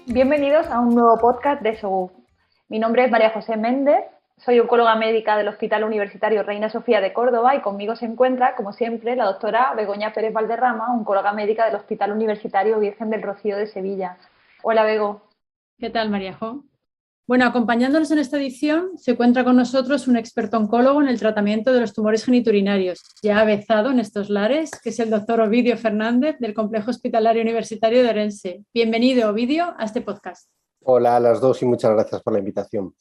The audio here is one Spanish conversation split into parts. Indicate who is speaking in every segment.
Speaker 1: Bienvenidos a un nuevo podcast de SOGUF. Mi nombre es María José Méndez, soy oncóloga médica del Hospital Universitario Reina Sofía de Córdoba y conmigo se encuentra, como siempre, la doctora Begoña Pérez Valderrama, oncóloga médica del Hospital Universitario Virgen del Rocío de Sevilla. Hola, Bego.
Speaker 2: ¿Qué tal, María-Jo? Bueno, acompañándonos en esta edición se encuentra con nosotros un experto oncólogo en el tratamiento de los tumores geniturinarios, ya avezado en estos lares, que es el doctor Ovidio Fernández del Complejo Hospitalario Universitario de Orense. Bienvenido, Ovidio, a este podcast.
Speaker 3: Hola a las dos y muchas gracias por la invitación.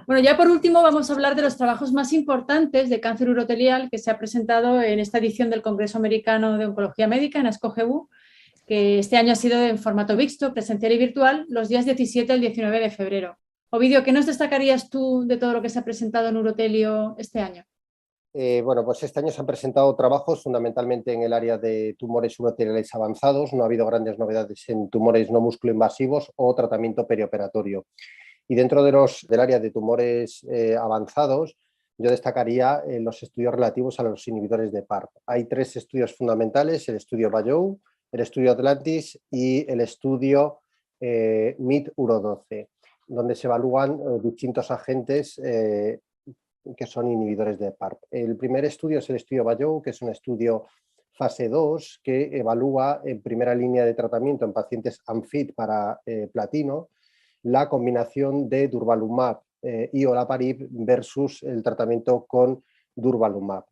Speaker 2: Bueno, ya por último vamos a hablar de los trabajos más importantes de cáncer urotelial que se ha presentado en esta edición del Congreso Americano de Oncología Médica en ASCO-GU, que este año ha sido en formato mixto, presencial y virtual, los días 17 al 19 de febrero. Ovidio, ¿qué nos destacarías tú de todo lo que se ha presentado en urotelio este año?
Speaker 3: Bueno, pues este año se han presentado trabajos fundamentalmente en el área de tumores uroteliales avanzados. No ha habido grandes novedades en tumores no musculoinvasivos o tratamiento perioperatorio. Y dentro del área de tumores avanzados, yo destacaría los estudios relativos a los inhibidores de PARP. Hay tres estudios fundamentales: el estudio Bayou, el estudio Atlantis y el estudio MIT-URO12, donde se evalúan distintos agentes que son inhibidores de PARP. El primer estudio es el estudio Bayou, que es un estudio fase 2 que evalúa en primera línea de tratamiento en pacientes unfit para platino la combinación de durvalumab y olaparib versus el tratamiento con durvalumab.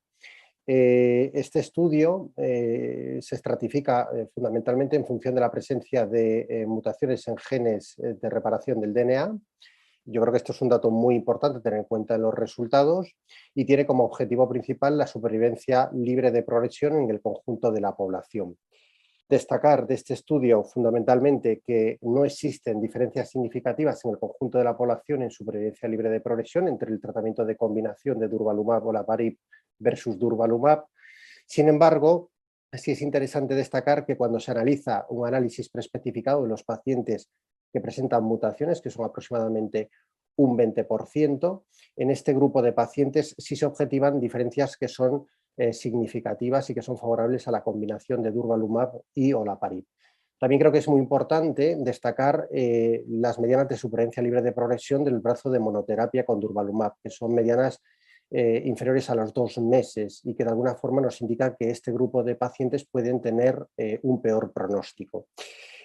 Speaker 3: Este estudio se estratifica fundamentalmente en función de la presencia de mutaciones en genes de reparación del DNA. Yo creo que esto es un dato muy importante tener en cuenta en los resultados y tiene como objetivo principal la supervivencia libre de progresión en el conjunto de la población. Destacar de este estudio fundamentalmente que no existen diferencias significativas en el conjunto de la población en supervivencia libre de progresión entre el tratamiento de combinación de durvalumab o olaparib versus durvalumab. Sin embargo, sí es interesante destacar que cuando se analiza un análisis preespecificado de los pacientes que presentan mutaciones, que son aproximadamente un 20%, en este grupo de pacientes sí se objetivan diferencias que son significativas y que son favorables a la combinación de durvalumab y olaparib. También creo que es muy importante destacar las medianas de supervivencia libre de progresión del brazo de monoterapia con durvalumab, que son medianas inferiores a los 2 meses y que de alguna forma nos indican que este grupo de pacientes pueden tener un peor pronóstico.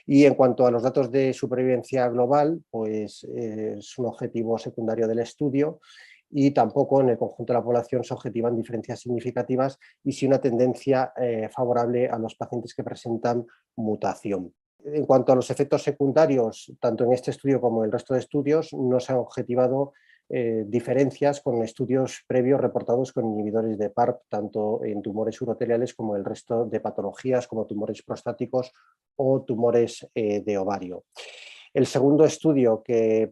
Speaker 3: Y en cuanto a los datos de supervivencia global, pues es un objetivo secundario del estudio y tampoco en el conjunto de la población se objetivan diferencias significativas y sí una tendencia favorable a los pacientes que presentan mutación. En cuanto a los efectos secundarios, tanto en este estudio como en el resto de estudios, no se han objetivado diferencias con estudios previos reportados con inhibidores de PARP, tanto en tumores uroteliales como el resto de patologías, como tumores prostáticos o tumores de ovario. El segundo estudio que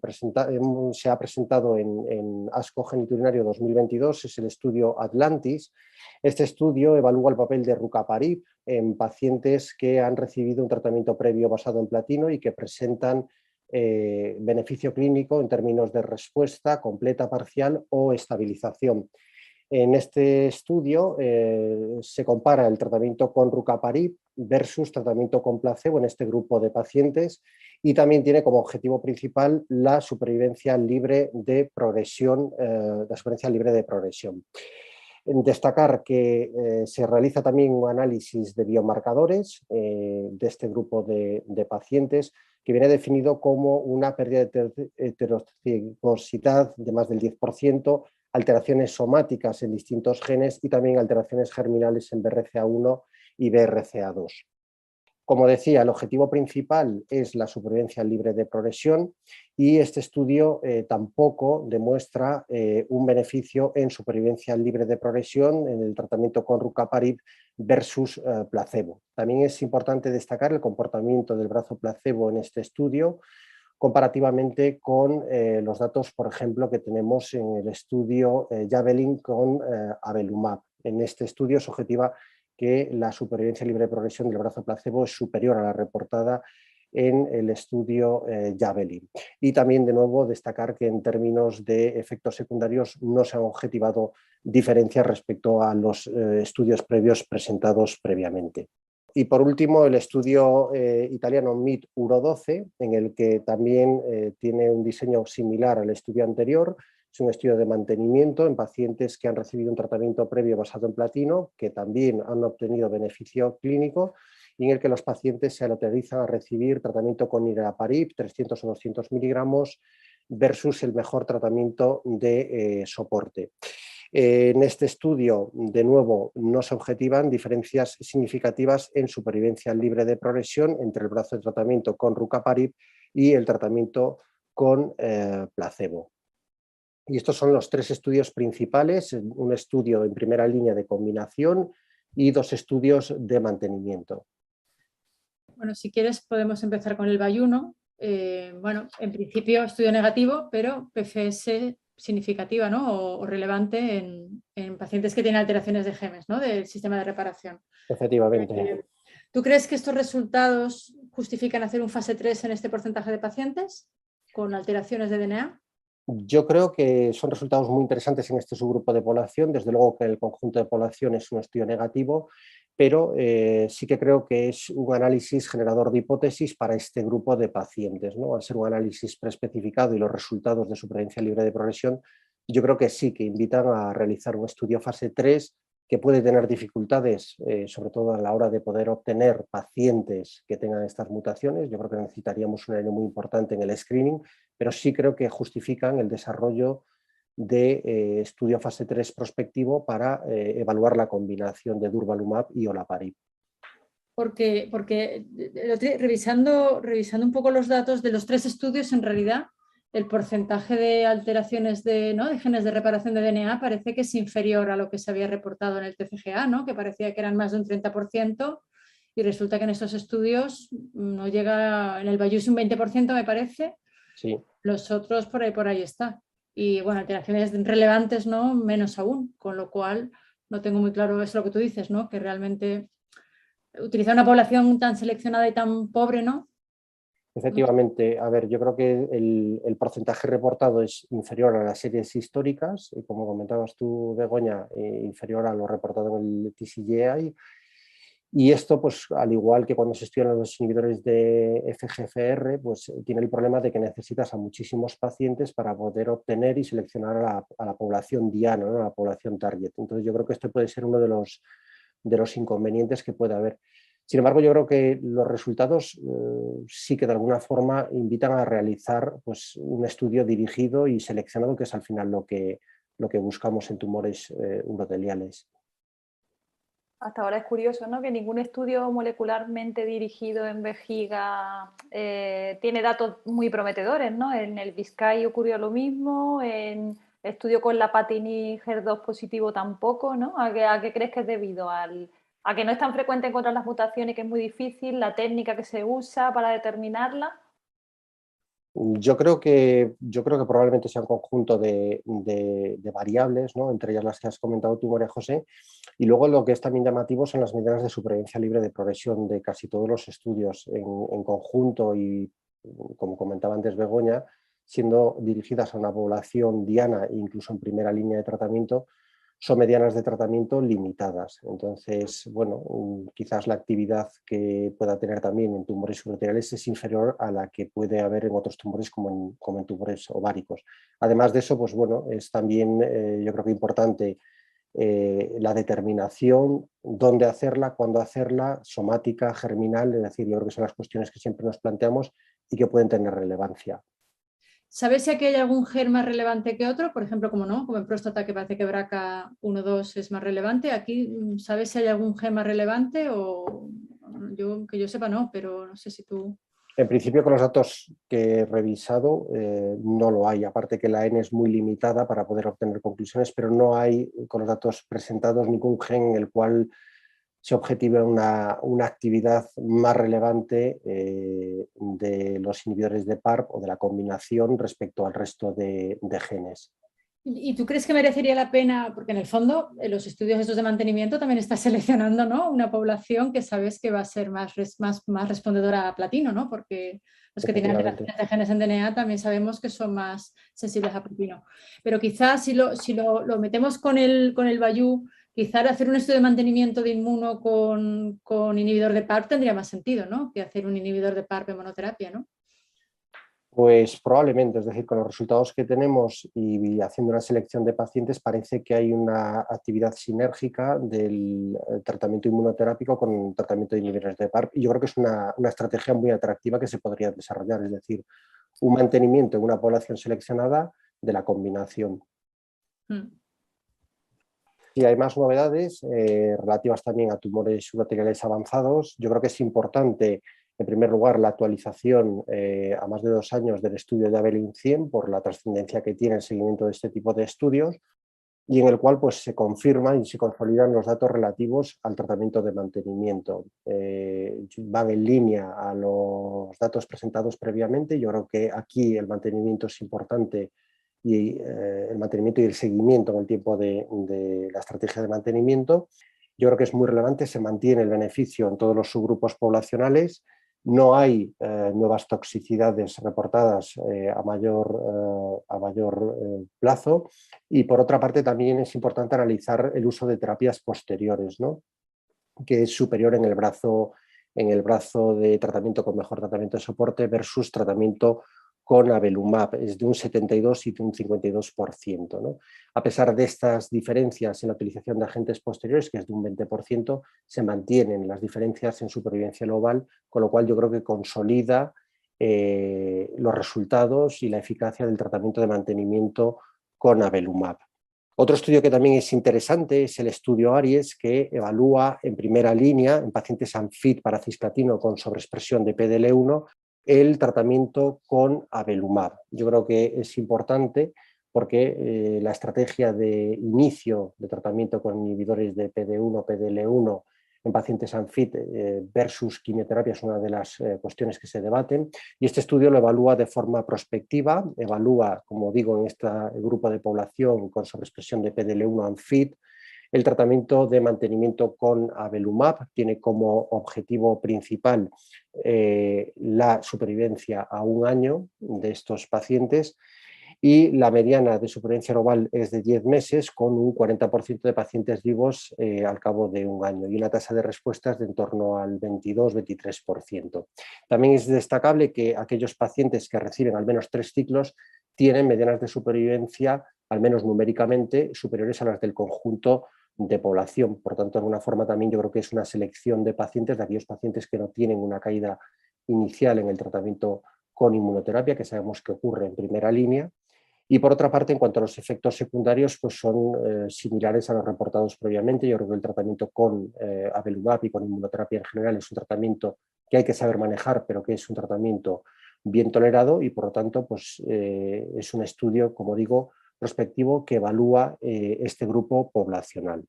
Speaker 3: se ha presentado en ASCO Geniturinario 2022 es el estudio Atlantis. Este estudio evalúa el papel de rucaparib en pacientes que han recibido un tratamiento previo basado en platino y que presentan beneficio clínico en términos de respuesta completa, parcial o estabilización. En este estudio se compara el tratamiento con rucaparib versus tratamiento con placebo en este grupo de pacientes y también tiene como objetivo principal la supervivencia libre de progresión, Destacar que se realiza también un análisis de biomarcadores de este grupo de pacientes que viene definido como una pérdida de heterocigosidad de más del 10%, alteraciones somáticas en distintos genes y también alteraciones germinales en BRCA1 y BRCA2. Como decía, el objetivo principal es la supervivencia libre de progresión y este estudio tampoco demuestra un beneficio en supervivencia libre de progresión en el tratamiento con rucaparib versus placebo. También es importante destacar el comportamiento del brazo placebo en este estudio comparativamente con los datos, por ejemplo, que tenemos en el estudio Javelin con avelumab. En este estudio se objetiva que la supervivencia libre de progresión del brazo placebo es superior a la reportada en el estudio Javelin. Y también, de nuevo, destacar que en términos de efectos secundarios no se han objetivado diferencias respecto a los estudios previos presentados previamente. Y por último, el estudio italiano MIT-URO12, en el que también tiene un diseño similar al estudio anterior. Es un estudio de mantenimiento en pacientes que han recibido un tratamiento previo basado en platino, que también han obtenido beneficio clínico, y en el que los pacientes se autorizan a recibir tratamiento con niraparib, 300 o 200 miligramos, versus el mejor tratamiento de soporte. En este estudio, de nuevo, no se objetivan diferencias significativas en supervivencia libre de progresión entre el brazo de tratamiento con rucaparib y el tratamiento con placebo. Y estos son los 3 estudios principales, un estudio en primera línea de combinación y 2 estudios de mantenimiento.
Speaker 2: Bueno, si quieres podemos empezar con el Bayuno. Bueno, en principio estudio negativo, pero PFS significativa, ¿no? o relevante en pacientes que tienen alteraciones de genes, ¿no? Del sistema de reparación.
Speaker 3: Efectivamente.
Speaker 2: ¿Tú crees que estos resultados justifican hacer un fase 3 en este porcentaje de pacientes con alteraciones de DNA?
Speaker 3: Yo creo que son resultados muy interesantes en este subgrupo de población. Desde luego que el conjunto de población es un estudio negativo, pero sí que creo que es un análisis generador de hipótesis para este grupo de pacientes, ¿no? Al ser un análisis preespecificado y los resultados de supervivencia libre de progresión, yo creo que sí que invitan a realizar un estudio fase 3 que puede tener dificultades, sobre todo a la hora de poder obtener pacientes que tengan estas mutaciones. Yo creo que necesitaríamos un año muy importante en el screening, pero sí creo que justifican el desarrollo de estudio fase 3 prospectivo para evaluar la combinación de durvalumab y olaparib.
Speaker 2: Porque revisando un poco los datos de los 3 estudios, en realidad el porcentaje de alteraciones de genes de reparación de DNA parece que es inferior a lo que se había reportado en el TCGA, ¿no? Que parecía que eran más de un 30%, y resulta que en estos estudios no llega, en el Bayusi un 20% me parece,
Speaker 3: sí.
Speaker 2: Los otros por ahí está. Y bueno, alteraciones relevantes, ¿no? Menos aún, con lo cual no tengo muy claro, es lo que tú dices, ¿no? Que realmente utilizar una población tan seleccionada y tan pobre, ¿no?
Speaker 3: Efectivamente, a ver, yo creo que el porcentaje reportado es inferior a las series históricas, y como comentabas tú, Begoña, inferior a lo reportado en el TCGI. Y esto, pues, al igual que cuando se estudian los inhibidores de FGFR, pues tiene el problema de que necesitas a muchísimos pacientes para poder obtener y seleccionar a la población diana, ¿no? A la población target. Entonces yo creo que esto puede ser uno de los inconvenientes que puede haber. Sin embargo, yo creo que los resultados sí que de alguna forma invitan a realizar, pues, un estudio dirigido y seleccionado, que es al final lo que buscamos en tumores uroteliales.
Speaker 1: Hasta ahora es curioso, ¿no? Que ningún estudio molecularmente dirigido en vejiga tiene datos muy prometedores, ¿no? En el BISCAI ocurrió lo mismo, en el estudio con la Patini HER2 positivo tampoco, ¿no? ¿A qué crees que es debido? ¿A que no es tan frecuente encontrar las mutaciones y que es muy difícil, la técnica que se usa para determinarla?
Speaker 3: Yo creo que probablemente sea un conjunto de variables, ¿no? Entre ellas las que has comentado tú, María José, y luego lo que es también llamativo son las medidas de supervivencia libre de progresión de casi todos los estudios en conjunto y, como comentaba antes Begoña, siendo dirigidas a una población diana e incluso en primera línea de tratamiento, son medianas de tratamiento limitadas. Entonces, bueno, quizás la actividad que pueda tener también en tumores uroteriales es inferior a la que puede haber en otros tumores como en tumores ováricos. Además de eso, pues bueno, es también yo creo que importante la determinación, dónde hacerla, cuándo hacerla, somática, germinal, es decir, yo creo que son las cuestiones que siempre nos planteamos y que pueden tener relevancia.
Speaker 2: ¿Sabes si aquí hay algún gen más relevante que otro? Por ejemplo, como en próstata, que parece que BRCA1-2 es más relevante. Aquí, ¿sabes si hay algún gen más relevante? O que yo sepa no, pero no sé si tú...
Speaker 3: En principio, con los datos que he revisado, no lo hay. Aparte que la N es muy limitada para poder obtener conclusiones, pero no hay, con los datos presentados, ningún gen en el cual se objetive una actividad más relevante de los inhibidores de PARP o de la combinación respecto al resto de genes.
Speaker 2: ¿Y tú crees que merecería la pena? Porque en el fondo, en los estudios estos de mantenimiento también está seleccionando, ¿no? Una población que sabes que va a ser más respondedora a platino, ¿no? Porque los que tienen alteraciones de genes en DNA también sabemos que son más sensibles a platino. Pero quizás si lo metemos con el Bayou, quizá hacer un estudio de mantenimiento de inmuno con inhibidor de PARP tendría más sentido, ¿no?, que hacer un inhibidor de PARP en monoterapia, ¿no?
Speaker 3: Pues probablemente, es decir, con los resultados que tenemos y haciendo una selección de pacientes parece que hay una actividad sinérgica del tratamiento inmunoterápico con un tratamiento de inhibidores de PARP y yo creo que es una estrategia muy atractiva que se podría desarrollar, es decir, un mantenimiento en una población seleccionada de la combinación. Y hay más novedades relativas también a tumores uroteriales avanzados. Yo creo que es importante, en primer lugar, la actualización a más de 2 años del estudio de Abelin 100 por la trascendencia que tiene el seguimiento de este tipo de estudios y en el cual pues, se confirman y se consolidan los datos relativos al tratamiento de mantenimiento. Van en línea a los datos presentados previamente. Yo creo que aquí el mantenimiento es importante y el mantenimiento y el seguimiento en el tiempo de la estrategia de mantenimiento. Yo creo que es muy relevante, se mantiene el beneficio en todos los subgrupos poblacionales, no hay nuevas toxicidades reportadas a mayor plazo y por otra parte también es importante analizar el uso de terapias posteriores, ¿no?, que es superior en el brazo de tratamiento con mejor tratamiento de soporte versus tratamiento con avelumab, es de un 72 y de un 52%, ¿no? A pesar de estas diferencias en la utilización de agentes posteriores, que es de un 20%, se mantienen las diferencias en supervivencia global, con lo cual yo creo que consolida los resultados y la eficacia del tratamiento de mantenimiento con avelumab. Otro estudio que también es interesante es el estudio ARIES, que evalúa en primera línea, en pacientes unfit para cisplatino con sobreexpresión de PDL1, el tratamiento con avelumab. Yo creo que es importante porque la estrategia de inicio de tratamiento con inhibidores de PD1, PDL1 en pacientes unfit versus quimioterapia es una de las cuestiones que se debaten y este estudio lo evalúa de forma prospectiva, evalúa, como digo, en este grupo de población con sobreexpresión de PDL1 unfit, el tratamiento de mantenimiento con avelumab tiene como objetivo principal la supervivencia a 1 año de estos pacientes y la mediana de supervivencia global es de 10 meses con un 40% de pacientes vivos al cabo de 1 año y una tasa de respuestas de en torno al 22-23%. También es destacable que aquellos pacientes que reciben al menos 3 ciclos tienen medianas de supervivencia, al menos numéricamente, superiores a las del conjunto de población. Por tanto, de alguna forma también yo creo que es una selección de pacientes, de aquellos pacientes que no tienen una caída inicial en el tratamiento con inmunoterapia, que sabemos que ocurre en primera línea. Y por otra parte, en cuanto a los efectos secundarios, pues son similares a los reportados previamente. Yo creo que el tratamiento con avelumab y con inmunoterapia en general es un tratamiento que hay que saber manejar, pero que es un tratamiento bien tolerado y por lo tanto pues, es un estudio, como digo, prospectivo que evalúa este grupo poblacional.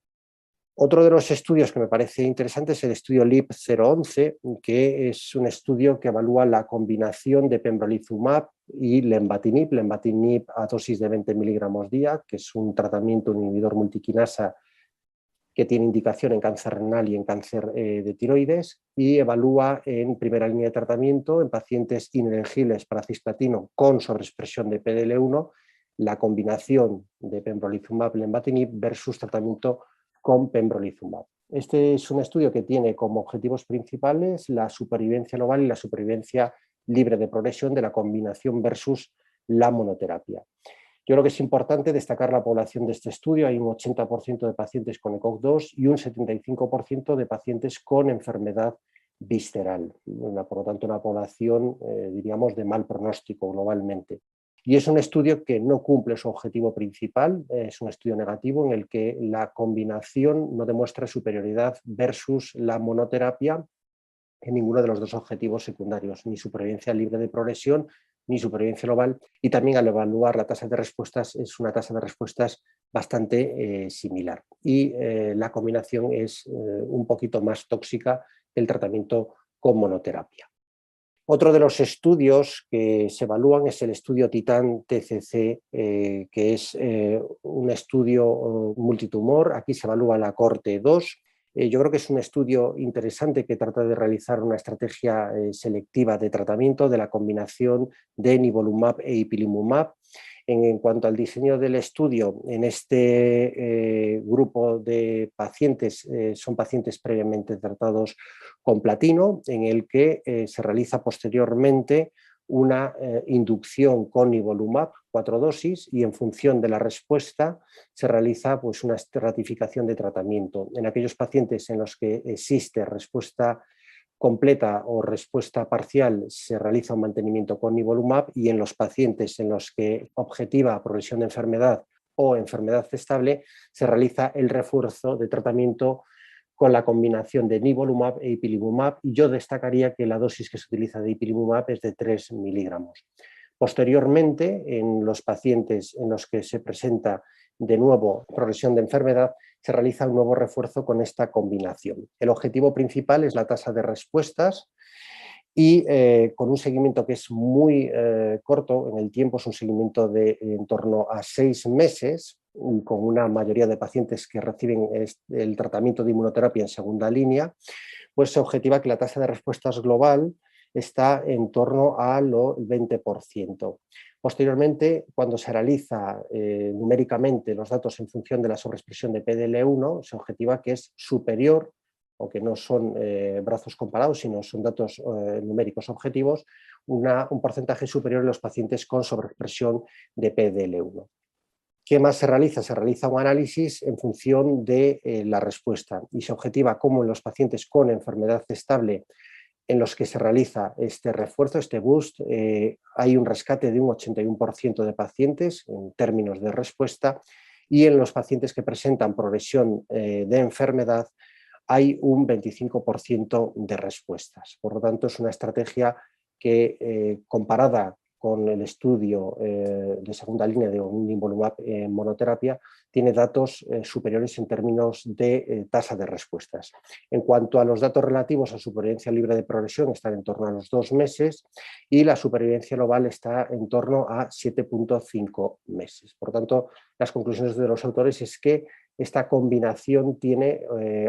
Speaker 3: Otro de los estudios que me parece interesante es el estudio LIP-011, que es un estudio que evalúa la combinación de pembrolizumab y lenvatinib a dosis de 20 miligramos día, que es un tratamiento, un inhibidor multiquinasa que tiene indicación en cáncer renal y en cáncer de tiroides, y evalúa en primera línea de tratamiento en pacientes inelegibles para cisplatino con sobreexpresión de PDL1 la combinación de pembrolizumab-lenvatinib versus tratamiento con pembrolizumab. Este es un estudio que tiene como objetivos principales la supervivencia global y la supervivencia libre de progresión de la combinación versus la monoterapia. Yo creo que es importante destacar la población de este estudio. Hay un 80% de pacientes con ECOG2 y un 75% de pacientes con enfermedad visceral. Por lo tanto, una población, diríamos, de mal pronóstico globalmente. Y es un estudio que no cumple su objetivo principal, es un estudio negativo en el que la combinación no demuestra superioridad versus la monoterapia en ninguno de los dos objetivos secundarios, ni supervivencia libre de progresión ni supervivencia global, y también al evaluar la tasa de respuestas es una tasa de respuestas bastante similar. Y la combinación es un poquito más tóxica que el tratamiento con monoterapia. Otro de los estudios que se evalúan es el estudio TITAN-TCC, que es un estudio multitumor. Aquí se evalúa la cohorte 2. Yo creo que es un estudio interesante que trata de realizar una estrategia selectiva de tratamiento de la combinación de nivolumab e ipilimumab En cuanto al diseño del estudio, en este grupo de pacientes son pacientes previamente tratados con platino, en el que se realiza posteriormente una inducción con nivolumab, 4 dosis, y en función de la respuesta se realiza pues, una estratificación de tratamiento. En aquellos pacientes en los que existe respuesta completa o respuesta parcial se realiza un mantenimiento con nivolumab, y en los pacientes en los que objetiva progresión de enfermedad o enfermedad estable se realiza el refuerzo de tratamiento con la combinación de nivolumab e ipilimumab, y yo destacaría que la dosis que se utiliza de ipilimumab es de 3 miligramos. Posteriormente, en los pacientes en los que se presenta de nuevo progresión de enfermedad, se realiza un nuevo refuerzo con esta combinación. El objetivo principal es la tasa de respuestas y con un seguimiento que es muy corto en el tiempo, es un seguimiento de en torno a 6 meses, con una mayoría de pacientes que reciben el tratamiento de inmunoterapia en segunda línea, pues se objetiva que la tasa de respuestas global está en torno al 20%. Posteriormente, cuando se realiza numéricamente los datos en función de la sobreexpresión de PDL1, se objetiva que es superior, aunque no son brazos comparados, sino son datos numéricos objetivos, un porcentaje superior en los pacientes con sobreexpresión de PDL1. ¿Qué más se realiza? Se realiza un análisis en función de la respuesta y se objetiva cómo en los pacientes con enfermedad estable en los que se realiza este refuerzo, este boost, hay un rescate de un 81% de pacientes en términos de respuesta, y en los pacientes que presentan progresión de enfermedad hay un 25% de respuestas. Por lo tanto, es una estrategia que comparada con el estudio de segunda línea de un nivolumab en monoterapia, tiene datos superiores en términos de tasa de respuestas. En cuanto a los datos relativos a supervivencia libre de progresión, están en torno a los 2 meses y la supervivencia global está en torno a 7,5 meses. Por tanto, las conclusiones de los autores es que esta combinación tiene,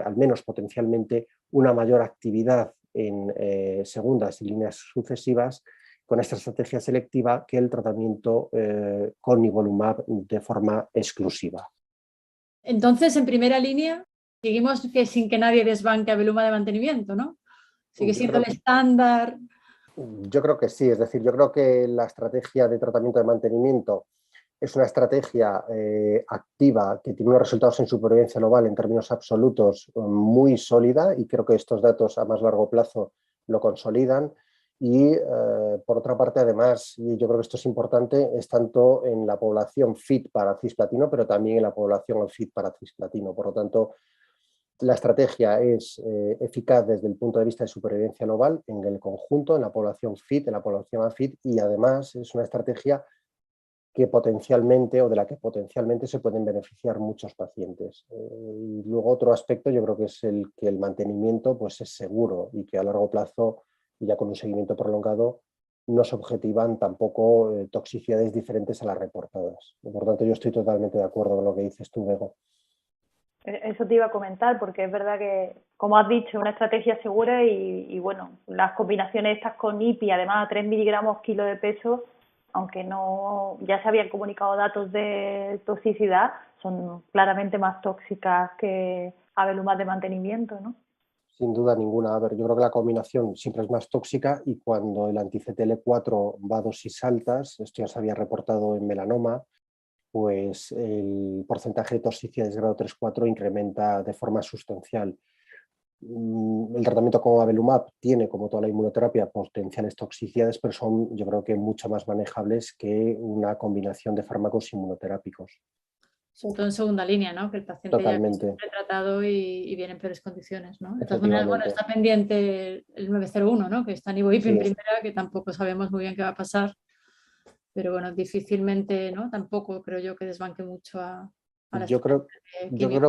Speaker 3: al menos potencialmente, una mayor actividad en segundas y líneas sucesivas con esta estrategia selectiva que el tratamiento con nivolumab de forma exclusiva.
Speaker 2: Entonces, en primera línea, seguimos sin que nadie desbanque Avelumab de mantenimiento, ¿no? Sigue siendo el estándar.
Speaker 3: Yo creo que sí, es decir, yo creo que la estrategia de tratamiento de mantenimiento es una estrategia activa que tiene unos resultados en supervivencia global en términos absolutos muy sólida, y creo que estos datos a más largo plazo lo consolidan. Y por otra parte, además, y yo creo que esto es importante, es tanto en la población fit para cisplatino, pero también en la población fit para cisplatino. Por lo tanto, la estrategia es eficaz desde el punto de vista de supervivencia global en el conjunto, en la población fit, en la población afit, y además es una estrategia que potencialmente o de la que potencialmente se pueden beneficiar muchos pacientes. Y luego otro aspecto yo creo que es el que el mantenimiento pues es seguro y que a largo plazo y ya con un seguimiento prolongado no se objetivan tampoco toxicidades diferentes a las reportadas. Por tanto, yo estoy totalmente de acuerdo con lo que dices tú, Bego.
Speaker 1: Eso te iba a comentar, porque es verdad que, como has dicho, una estrategia segura y bueno, las combinaciones estas con IPI, además a 3 miligramos kilo de peso, aunque no ya se habían comunicado datos de toxicidad, son claramente más tóxicas que Avelumab de mantenimiento, ¿no?
Speaker 3: Sin duda ninguna. A ver, yo creo que la combinación siempre es más tóxica, y cuando el anti-CTL4 va a dosis altas, esto ya se había reportado en melanoma, pues el porcentaje de toxicidades de grado 3-4 incrementa de forma sustancial. El tratamiento con Avelumab tiene, como toda la inmunoterapia, potenciales toxicidades, pero son, yo creo que, mucho más manejables que una combinación de fármacos inmunoterápicos.
Speaker 2: Sobre todo en segunda línea, ¿no? Que el paciente
Speaker 3: Totalmente.
Speaker 2: ya está tratado y viene en peores condiciones, ¿no? De todas maneras, bueno, está pendiente el 901, ¿no? Que está en Ivo-IPI en primera, que tampoco sabemos muy bien qué va a pasar. Pero bueno, difícilmente, ¿no? Tampoco creo yo que desbanque mucho a la
Speaker 3: Yo creo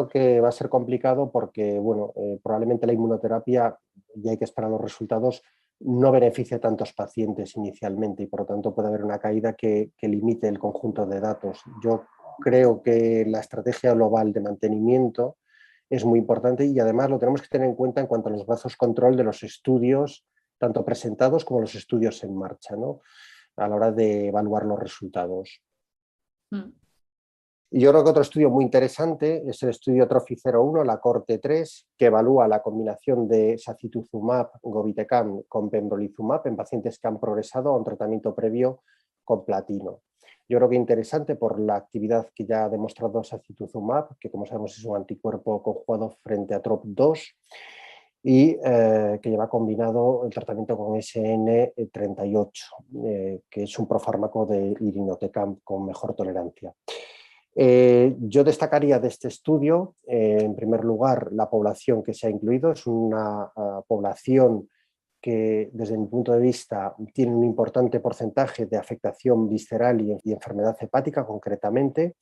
Speaker 3: que va a ser complicado porque, bueno, probablemente la inmunoterapia, y hay que esperar los resultados, no beneficia a tantos pacientes inicialmente, y por lo tanto puede haber una caída que limite el conjunto de datos. Yo creo que la estrategia global de mantenimiento es muy importante, y además lo tenemos que tener en cuenta en cuanto a los brazos control de los estudios, tanto presentados como los estudios en marcha, ¿no? A la hora de evaluar los resultados. Y yo creo que otro estudio muy interesante es el estudio TROPHY-01, la Corte 3, que evalúa la combinación de sacituzumab govitecan con pembrolizumab en pacientes que han progresado a un tratamiento previo con platino. Yo creo que interesante por la actividad que ya ha demostrado sacituzumab, que como sabemos es un anticuerpo conjugado frente a TROP2 y que lleva combinado el tratamiento con SN38, que es un profármaco de irinotecan con mejor tolerancia. Yo destacaría de este estudio, en primer lugar, la población que se ha incluido. Es una población que, desde mi punto de vista, tiene un importante porcentaje de afectación visceral y enfermedad hepática concretamente,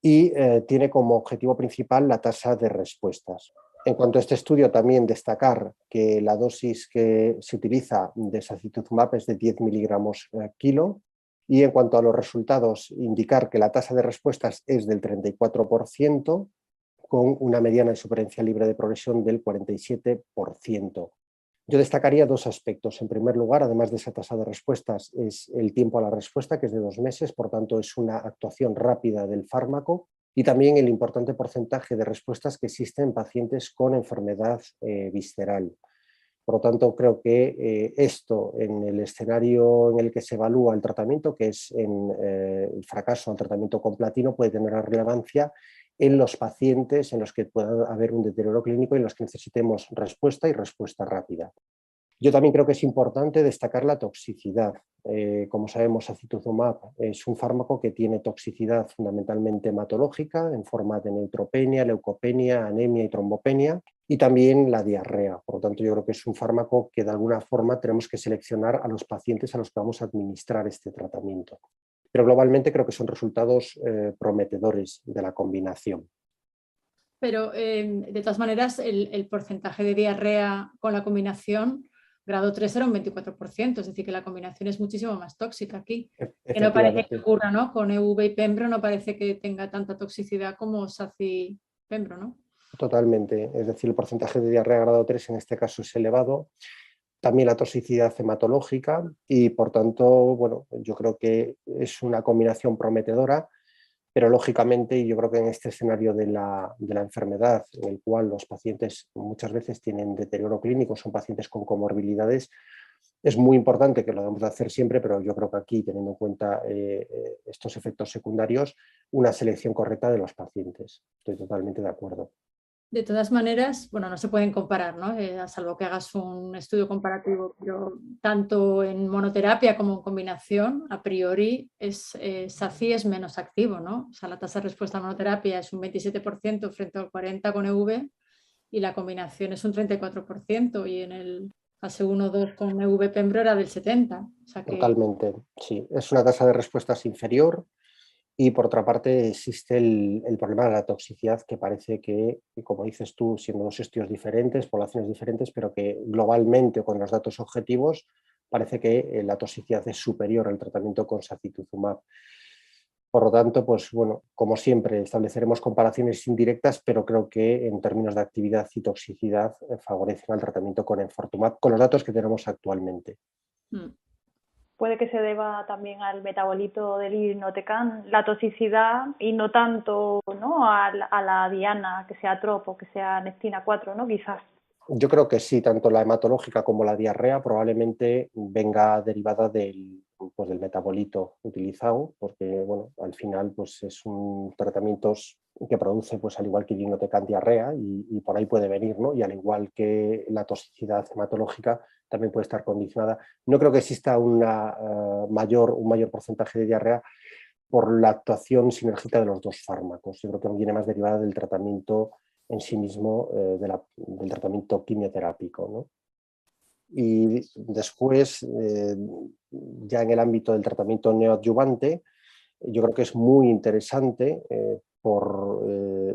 Speaker 3: y tiene como objetivo principal la tasa de respuestas. En cuanto a este estudio, también destacar que la dosis que se utiliza de sacituzumab es de 10 miligramos kilo. Y en cuanto a los resultados, indicar que la tasa de respuestas es del 34%, con una mediana de supervivencia libre de progresión del 47%. Yo destacaría dos aspectos. En primer lugar, además de esa tasa de respuestas, es el tiempo a la respuesta, que es de 2 meses, por tanto es una actuación rápida del fármaco, y también el importante porcentaje de respuestas que existen en pacientes con enfermedad visceral. Por lo tanto, creo que esto, en el escenario en el que se evalúa el tratamiento, que es en el fracaso al tratamiento con platino, puede tener relevancia en los pacientes en los que pueda haber un deterioro clínico y en los que necesitemos respuesta y respuesta rápida. Yo también creo que es importante destacar la toxicidad. Como sabemos, sacituzumab es un fármaco que tiene toxicidad fundamentalmente hematológica en forma de neutropenia, leucopenia, anemia y trombopenia, y también la diarrea. Por lo tanto, yo creo que es un fármaco que de alguna forma tenemos que seleccionar a los pacientes a los que vamos a administrar este tratamiento. Pero globalmente creo que son resultados prometedores de la combinación.
Speaker 2: Pero de todas maneras, el porcentaje de diarrea con la combinación grado 3 era un 24%, es decir, que la combinación es muchísimo más tóxica aquí. Que no parece que ocurra, ¿no? Con EV y Pembro no parece que tenga tanta toxicidad como SACI-Pembro, ¿no?
Speaker 3: Totalmente, es decir, el porcentaje de diarrea grado 3 en este caso es elevado, también la toxicidad hematológica y por tanto, bueno, yo creo que es una combinación prometedora, pero lógicamente yo creo que en este escenario de la enfermedad, en el cual los pacientes muchas veces tienen deterioro clínico, son pacientes con comorbilidades, es muy importante, que lo debemos de hacer siempre, pero yo creo que aquí, teniendo en cuenta estos efectos secundarios, una selección correcta de los pacientes. Estoy totalmente de acuerdo.
Speaker 2: De todas maneras, bueno, no se pueden comparar, ¿no? A salvo que hagas un estudio comparativo, pero tanto en monoterapia como en combinación, a priori, SACI es menos activo, ¿no? O sea, la tasa de respuesta a monoterapia es un 27% frente al 40% con EV y la combinación es un 34% y en el fase 1-2 con EV Pembro era del 70%. O sea que...
Speaker 3: Totalmente, sí. Es una tasa de respuestas inferior. Y por otra parte existe el problema de la toxicidad, que parece que, como dices tú, siendo dos estudios diferentes, poblaciones diferentes, pero que globalmente o con los datos objetivos parece que la toxicidad es superior al tratamiento con sacituzumab. Por lo tanto, pues bueno, como siempre, estableceremos comparaciones indirectas, pero creo que en términos de actividad y toxicidad favorecen al tratamiento con enfortumab, con los datos que tenemos actualmente.
Speaker 1: Puede que se deba también al metabolito del irinotecan, la toxicidad, y no tanto, ¿no?, a la diana, que sea TROP o que sea nectina 4, ¿no? Quizás.
Speaker 3: Yo creo que sí, tanto la hematológica como la diarrea probablemente venga derivada del metabolito utilizado, porque bueno, al final pues, es un tratamiento que produce, pues, al igual que el irinotecan, diarrea, y por ahí puede venir, ¿no? Y al igual que la toxicidad hematológica también puede estar condicionada. No creo que exista un mayor porcentaje de diarrea por la actuación sinérgica de los dos fármacos. Yo creo que viene más derivada del tratamiento en sí mismo, del tratamiento quimioterápico, ¿no? Y después, ya en el ámbito del tratamiento neoadyuvante, yo creo que es muy interesante por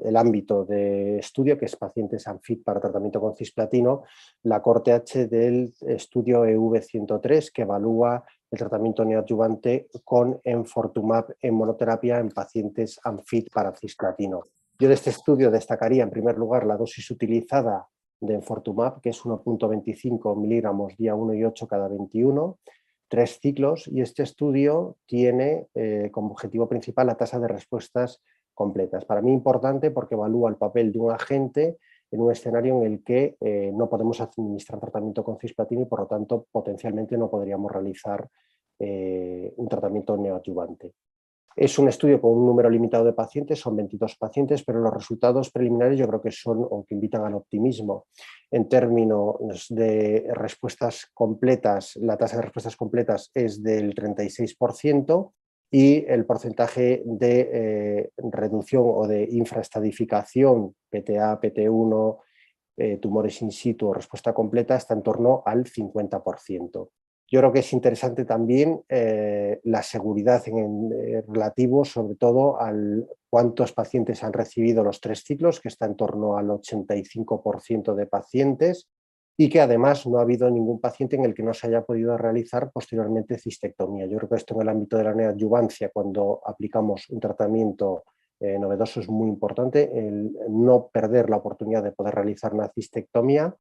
Speaker 3: el ámbito de estudio, que es pacientes unfit para tratamiento con cisplatino, la corte H del estudio EV103, que evalúa el tratamiento neoadyuvante con enfortumab en monoterapia en pacientes unfit para cisplatino. Yo de este estudio destacaría en primer lugar la dosis utilizada de enfortumab, que es 1,25 miligramos día 1 y 8 cada 21, 3 ciclos y este estudio tiene como objetivo principal la tasa de respuestas completas. Para mí importante porque evalúa el papel de un agente en un escenario en el que no podemos administrar tratamiento con cisplatina y por lo tanto potencialmente no podríamos realizar un tratamiento neoadyuvante. Es un estudio con un número limitado de pacientes, son 22 pacientes, pero los resultados preliminares yo creo que son o que invitan al optimismo. En términos de respuestas completas, la tasa de respuestas completas es del 36% y el porcentaje de reducción o de infraestadificación, PTA, PT1, tumores in situ o respuesta completa está en torno al 50%. Yo creo que es interesante también la seguridad relativo sobre todo a cuántos pacientes han recibido los 3 ciclos, que está en torno al 85% de pacientes y que además no ha habido ningún paciente en el que no se haya podido realizar posteriormente cistectomía. Yo creo que esto en el ámbito de la neoadyuvancia, cuando aplicamos un tratamiento novedoso, es muy importante, el no perder la oportunidad de poder realizar una cistectomía.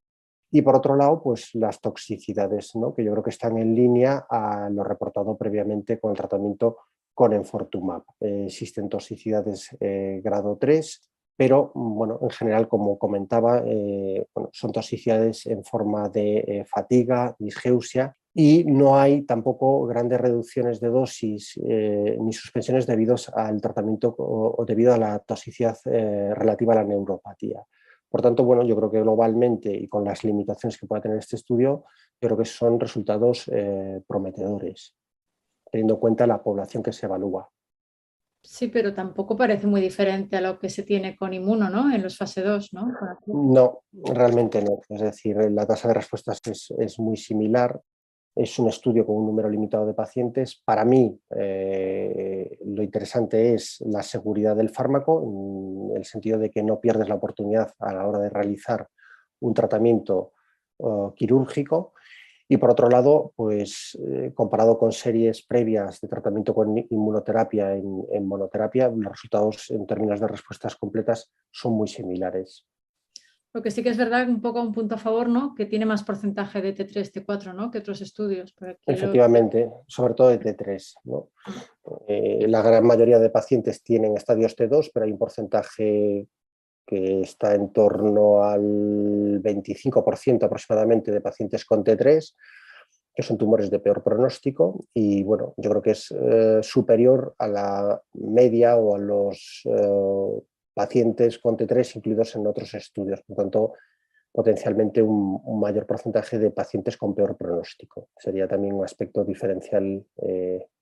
Speaker 3: Y por otro lado, pues las toxicidades, ¿no? Que yo creo que están en línea a lo reportado previamente con el tratamiento con enfortumab. Existen toxicidades grado 3, pero bueno, en general, como comentaba, bueno, son toxicidades en forma de fatiga, disgeusia, y no hay tampoco grandes reducciones de dosis ni suspensiones debido al tratamiento o debido a la toxicidad relativa a la neuropatía. Por tanto, bueno, yo creo que globalmente y con las limitaciones que pueda tener este estudio, yo creo que son resultados prometedores, teniendo en cuenta la población que se evalúa.
Speaker 2: Sí, pero tampoco parece muy diferente a lo que se tiene con inmuno, ¿no? En los fase 2, ¿no?
Speaker 3: No, realmente no. Es decir, la tasa de respuestas es muy similar. Es un estudio con un número limitado de pacientes. Para mí, lo interesante es la seguridad del fármaco, en el sentido de que no pierdes la oportunidad a la hora de realizar un tratamiento quirúrgico. Y por otro lado, pues comparado con series previas de tratamiento con inmunoterapia en monoterapia, los resultados en términos de respuestas completas son muy similares.
Speaker 2: Lo que sí que es verdad, un poco un punto a favor, ¿no? Que tiene más porcentaje de T3, T4, ¿no? Que otros estudios.
Speaker 3: Efectivamente, sobre todo de T3, ¿no? La gran mayoría de pacientes tienen estadios T2, pero hay un porcentaje que está en torno al 25% aproximadamente de pacientes con T3, que son tumores de peor pronóstico, y bueno, yo creo que es superior a la media o a los pacientes con T3 incluidos en otros estudios. Por tanto, potencialmente un mayor porcentaje de pacientes con peor pronóstico. Sería también un aspecto diferencial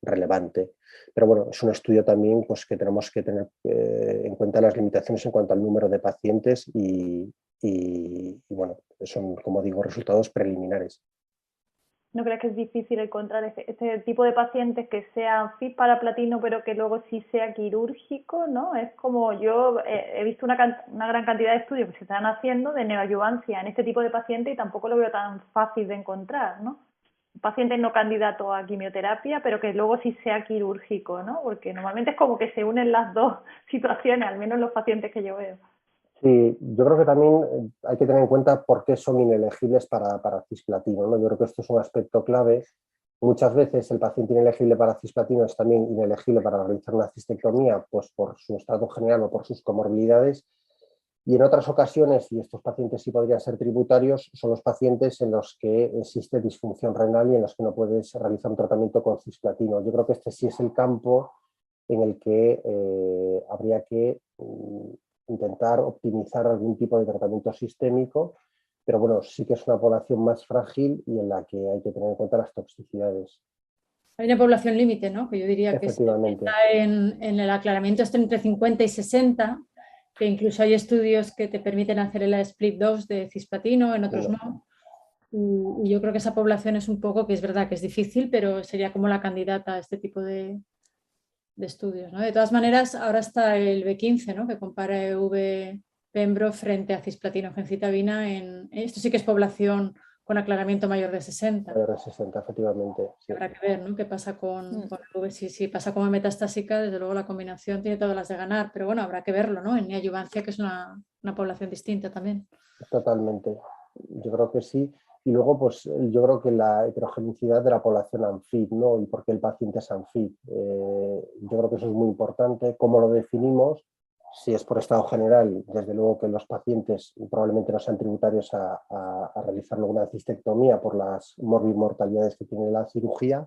Speaker 3: relevante. Pero bueno, es un estudio también pues, que tenemos que tener en cuenta las limitaciones en cuanto al número de pacientes y bueno, son, como digo, resultados preliminares.
Speaker 1: ¿No crees que es difícil encontrar este tipo de pacientes que sean fit para platino, pero que luego sí sea quirúrgico, ¿no? Es como yo he visto una gran cantidad de estudios que se están haciendo de neoadyuvancia en este tipo de pacientes y tampoco lo veo tan fácil de encontrar, ¿no? Pacientes no candidatos a quimioterapia, pero que luego sí sea quirúrgico, ¿no? Porque normalmente es como que se unen las dos situaciones, al menos los pacientes que yo veo.
Speaker 3: Sí, yo creo que también hay que tener en cuenta por qué son inelegibles para cisplatino, ¿no? Yo creo que esto es un aspecto clave. Muchas veces el paciente inelegible para cisplatino es también inelegible para realizar una cistectomía, pues por su estado general o por sus comorbilidades. Y en otras ocasiones, y estos pacientes sí podrían ser tributarios, son los pacientes en los que existe disfunción renal y en los que no puedes realizar un tratamiento con cisplatino. Yo creo que este sí es el campo en el que habría que intentar optimizar algún tipo de tratamiento sistémico, pero bueno, sí que es una población más frágil y en la que hay que tener en cuenta las toxicidades.
Speaker 2: Hay una población límite, ¿no? Que yo diría que está en el aclaramiento está entre 50 y 60, que incluso hay estudios que te permiten hacer el split dose de cisplatino, en otros no. Y yo creo que esa población es un poco, que es verdad que es difícil, pero sería como la candidata a este tipo de estudios, ¿no? De todas maneras, ahora está el B15, ¿no? Que compara EV-Pembro frente a cisplatino gencitabina. Esto sí que es población con aclaramiento mayor de 60.
Speaker 3: Mayor de 60, efectivamente. Sí.
Speaker 2: Habrá que ver, ¿no? ¿Qué pasa con EV? Si pasa como metastásica, desde luego la combinación tiene todas las de ganar, pero bueno, habrá que verlo, ¿no? En neoadyuvancia, que es una población distinta también.
Speaker 3: Totalmente. Yo creo que sí. Y luego, pues yo creo que la heterogeneidad de la población ANFID, ¿no? Y por qué el paciente es ANFID. Yo creo que eso es muy importante. ¿Cómo lo definimos? Si es por estado general, desde luego que los pacientes probablemente no sean tributarios a realizar una cistectomía por las morbimortalidades que tiene la cirugía.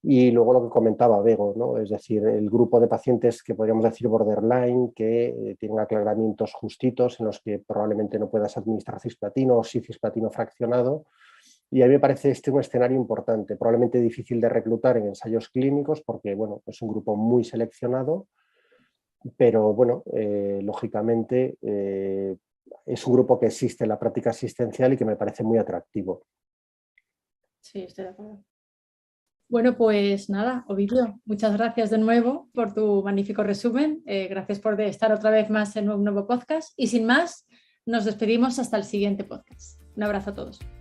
Speaker 3: Y luego lo que comentaba Bego, ¿no? Es decir, el grupo de pacientes que podríamos decir borderline, que tienen aclaramientos justitos en los que probablemente no puedas administrar cisplatino o sí cisplatino fraccionado. Y a mí me parece este un escenario importante, probablemente difícil de reclutar en ensayos clínicos porque bueno, es un grupo muy seleccionado, pero bueno, lógicamente es un grupo que existe en la práctica asistencial y que me parece muy atractivo.
Speaker 2: Sí, estoy de acuerdo. Bueno, pues nada, Ovidio, muchas gracias de nuevo por tu magnífico resumen. Gracias por estar otra vez más en un nuevo podcast. Y sin más, nos despedimos hasta el siguiente podcast. Un abrazo a todos.